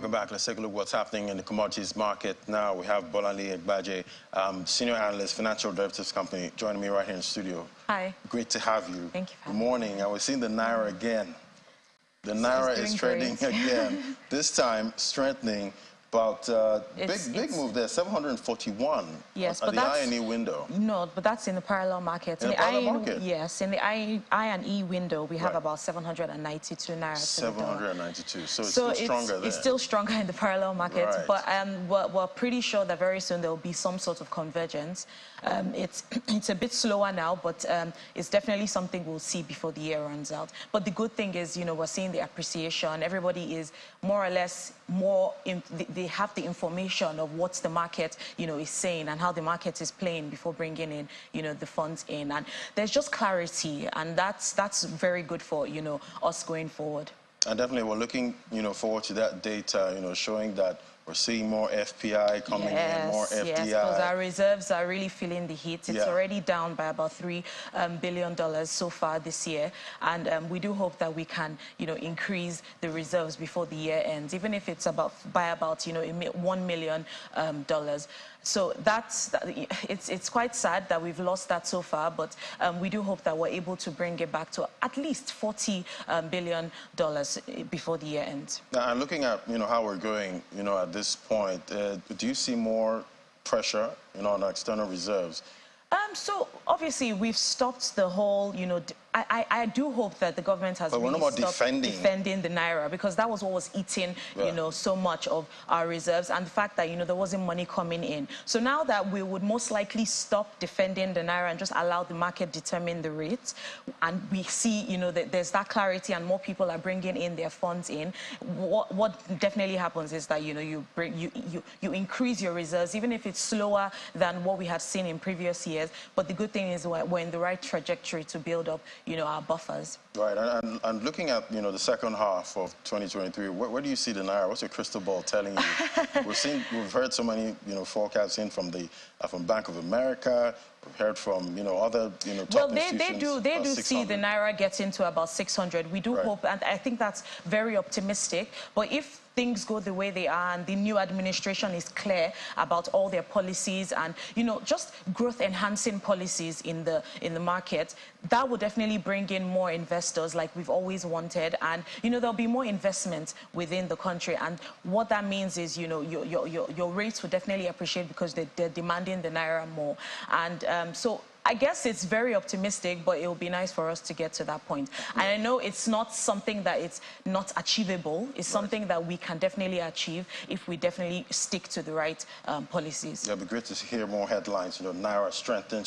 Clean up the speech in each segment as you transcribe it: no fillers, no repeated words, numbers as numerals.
Welcome back. Let's take a look at what's happening in the commodities market now. We have Bolanle Egbaje, Senior Analyst, Financial Derivatives Company, joining me right here in the studio. Hi. Great to have you. Thank you. Good morning. And we're seeing the Naira again. The Naira is trading again, this time strengthening. About big move there, 741 yes, at the I&E window. No, but that's in the parallel market. In the parallel market? Yes, in the I&E window, we have about 792 Naira. 792, so it's still stronger there. It's still stronger in the parallel market, right. But we're pretty sure that very soon there will be some sort of convergence. It's a bit slower now, but it's definitely something we'll see before the year runs out. But the good thing is, you know, we're seeing the appreciation. Everybody is more or less they have the information of what the market, you know, is saying and how the market is playing before bringing in, you know, the funds in. And there's just clarity, and that's very good for, you know, us going forward. And definitely we're looking, you know, forward to that data, you know, showing that we're seeing more FPI coming in, more FDI. Yes, because our reserves are really feeling the heat. It's already down by about $3 billion so far this year. And we do hope that we can, you know, increase the reserves before the year ends, even if it's by about, you know, $1 million. So it's quite sad that we've lost that so far, but we do hope that we're able to bring it back to at least $40 billion before the year ends. Now, and looking at, you know, how we're going, you know, at this point, do you see more pressure, you know, on our external reserves? So obviously we've stopped the whole, you know, I do hope that the government has really stopped defending the Naira, because that was what was eating, you know, so much of our reserves, and the fact that, you know, there wasn't money coming in. So now that we would most likely stop defending the Naira and just allow the market determine the rates, and we see, you know, that there's that clarity and more people are bringing in their funds in, what definitely happens is that, you know, you increase your reserves, even if it's slower than what we had seen in previous years. But the good thing is we're in the right trajectory to build up, you know, our buffers. Right, and looking at, you know, the second half of 2023, where do you see the Naira? What's your crystal ball telling you? We've heard so many, you know, forecasts in from Bank of America. We've heard from, you know, other, you know, top institutions. They do see the Naira getting to about 600. We do hope, and I think that's very optimistic. But if things go the way they are and the new administration is clear about all their policies and, you know, just growth enhancing policies in the market, that will definitely bring in more investors like we've always wanted. And, you know, there'll be more investment within the country. And what that means is, you know, your rates will definitely appreciate because they're demanding the Naira more. And so I guess it's very optimistic, but it will be nice for us to get to that point. And I know it's not something that it's not achievable. It's something that we can definitely achieve if we definitely stick to the right policies. Yeah, it'd be great to hear more headlines. You know, Naira strengthen,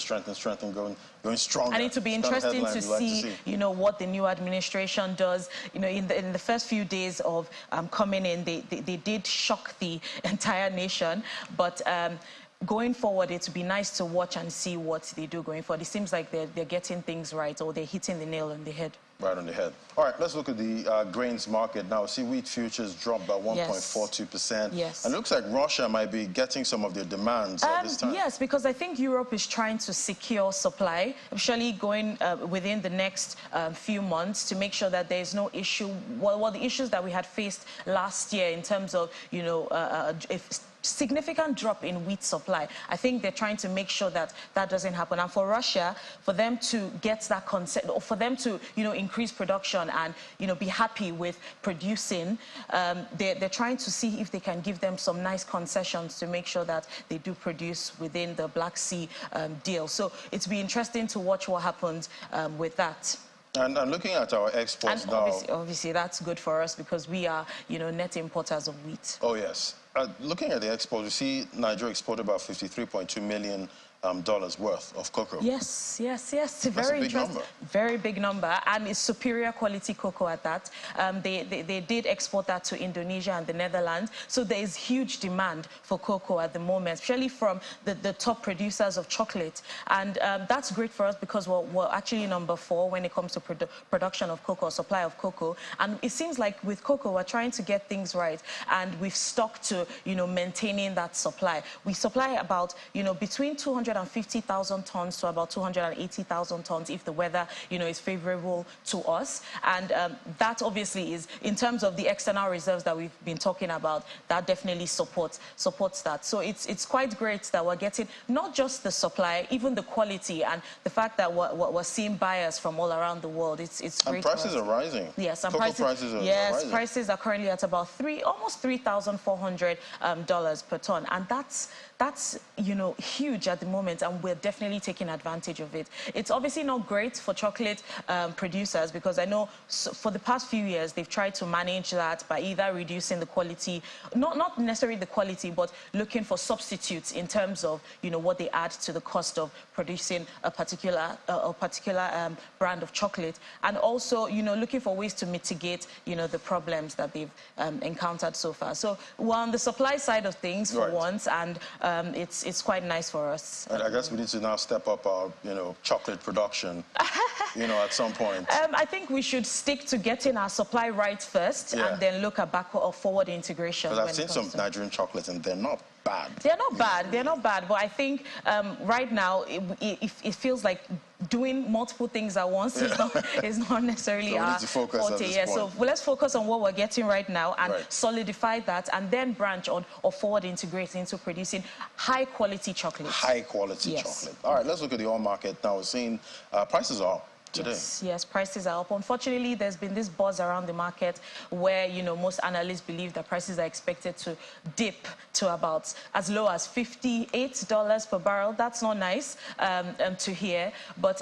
going stronger. And it will be interesting to see, you know, what the new administration does. You know, in the first few days of coming in, they did shock the entire nation, but going forward, it would be nice to watch and see what they do going forward. It seems like they're getting things right, or they're hitting the nail on the head. Right on the head. All right, let's look at the grains market now. See, wheat futures dropped by 1.42%. Yes. And it looks like Russia might be getting some of their demands at this time. Yes, because I think Europe is trying to secure supply, especially going within the next few months, to make sure that there is no issue. Well, the issues that we had faced last year in terms of, you know, significant drop in wheat supply. I think they're trying to make sure that that doesn't happen. And for Russia, for them to get that consent, or for them to, you know, increase production and, you know, be happy with producing, they're trying to see if they can give them some nice concessions to make sure that they do produce within the Black Sea deal. So it's be interesting to watch what happens with that. And looking at our exports now, obviously that's good for us because we are, you know, net importers of wheat. Oh yes. Looking at the exports, you see Nigeria exported about $53.2 million worth of cocoa. Yes. Very interesting. Very big number, and it's superior quality cocoa at that. They did export that to Indonesia and the Netherlands, so there is huge demand for cocoa at the moment, especially from the top producers of chocolate. And that's great for us because we're actually number 4 when it comes to production of cocoa, supply of cocoa. And it seems like with cocoa, we're trying to get things right, and we've stuck to maintaining that supply. We supply about, between 250,000 tons to about 280,000 tons if the weather, is favorable to us. And that obviously is, in terms of the external reserves that we've been talking about, that definitely supports that. So it's quite great that we're getting not just the supply, even the quality, and the fact that we're seeing buyers from all around the world. It's great. And prices are rising. Yes, and prices are rising. Prices are currently at about almost $3,400 per ton, and that's huge at the moment, and we're definitely taking advantage of it. It's obviously not great for chocolate producers, because I know for the past few years they've tried to manage that by either reducing the quality, not necessarily the quality, but looking for substitutes in terms of what they add to the cost of producing a particular brand of chocolate, and also looking for ways to mitigate the problems that they've encountered so far. So we're on the supply side of things for once, and it's quite nice for us. And I guess we need to now step up our chocolate production at some point. I think we should stick to getting our supply right first, and then look at backward or forward integration. Because I've seen some Nigerian chocolates and they're not bad. They're not bad. They're not bad. But I think right now it feels like doing multiple things at once is not necessarily our forte. Yeah, so let's focus on what we're getting right now and solidify that, and then branch on or forward integrate into producing high quality chocolate. High quality chocolate. All right, let's look at the oil market now. We're seeing prices are up today. Yes, prices are up. Unfortunately, there's been this buzz around the market where, most analysts believe that prices are expected to dip to about as low as $58 per barrel. That's not nice to hear, but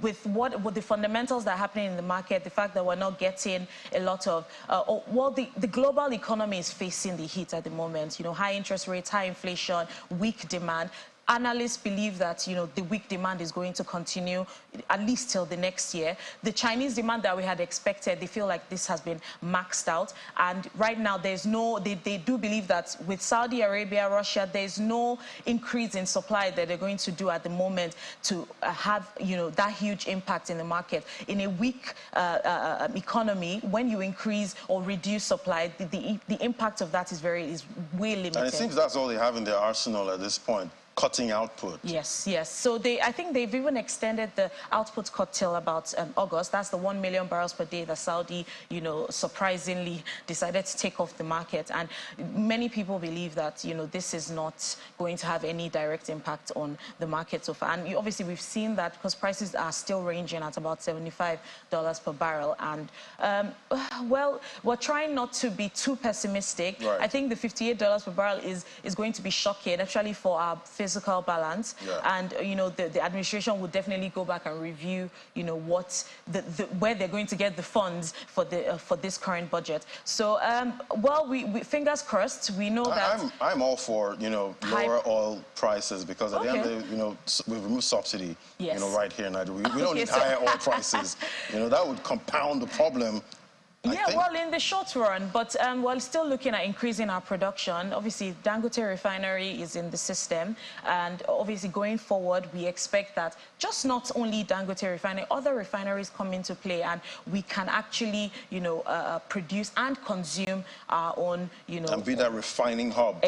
with the fundamentals that are happening in the market, the fact that we're not getting a lot of, the global economy is facing the heat at the moment. High interest rates, high inflation, weak demand. Analysts believe that, the weak demand is going to continue at least till the next year. The Chinese demand that we had expected, they feel like this has been maxed out. And right now, there's no, they do believe that with Saudi Arabia, Russia, there's no increase in supply that they're going to do at the moment to have, that huge impact in the market. In a weak economy, when you increase or reduce supply, the impact of that is way limited. And it seems that's all they have in their arsenal at this point. Cutting output. Yes. So I think they've even extended the output cut till about August. That's the 1 million barrels per day that Saudi, surprisingly decided to take off the market. And many people believe that, this is not going to have any direct impact on the market so far. And obviously we've seen that because prices are still ranging at about $75 per barrel. And, well, we're trying not to be too pessimistic. Right. I think the $58 per barrel is going to be shocking, actually, for our physical balance, and the administration would definitely go back and review where they're going to get the funds for this current budget. So well, we fingers crossed. We know that I'm all for lower oil prices, because at the end of the we've removed subsidy right here in Nigeria. We don't need higher oil prices. That would compound the problem. Well, in the short run, but we're still looking at increasing our production. Obviously, Dangote refinery is in the system, and obviously going forward, we expect that just not only Dangote refinery, other refineries come into play, and we can actually, produce and consume our own, and be that refining hub,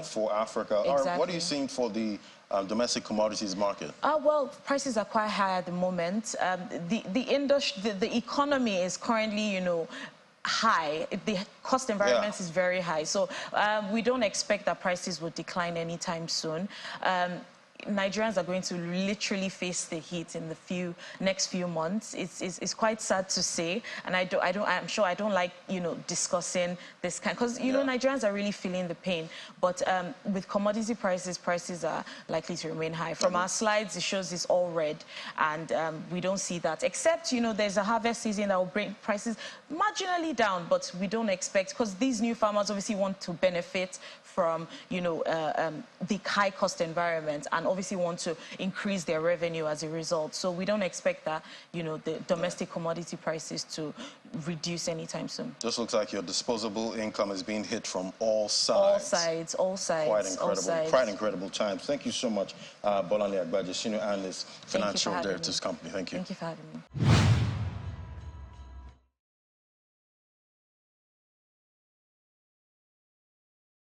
for Africa. Exactly. What are you seeing for the domestic commodities market? Well, prices are quite high at the moment. The economy is currently, high. The cost environment is very high. So we don't expect that prices will decline anytime soon. Nigerians are going to literally face the heat in the next few months. It's quite sad to say, and I'm sure I don't like discussing this kind, because Nigerians are really feeling the pain. But with commodity prices are likely to remain high. From our slides, it shows it's all red, and we don't see that, except there's a harvest season that will bring prices marginally down, but we don't expect, because these new farmers obviously want to benefit from the high cost environment, and obviously want to increase their revenue as a result. So we don't expect that the domestic commodity prices to reduce anytime soon. Just looks like your disposable income is being hit from all sides. All sides. Quite incredible. Quite incredible times. Thank you so much, Bolanle Agbaje, Senior Analyst, Financial Directors Company. Thank you. Thank you for having me.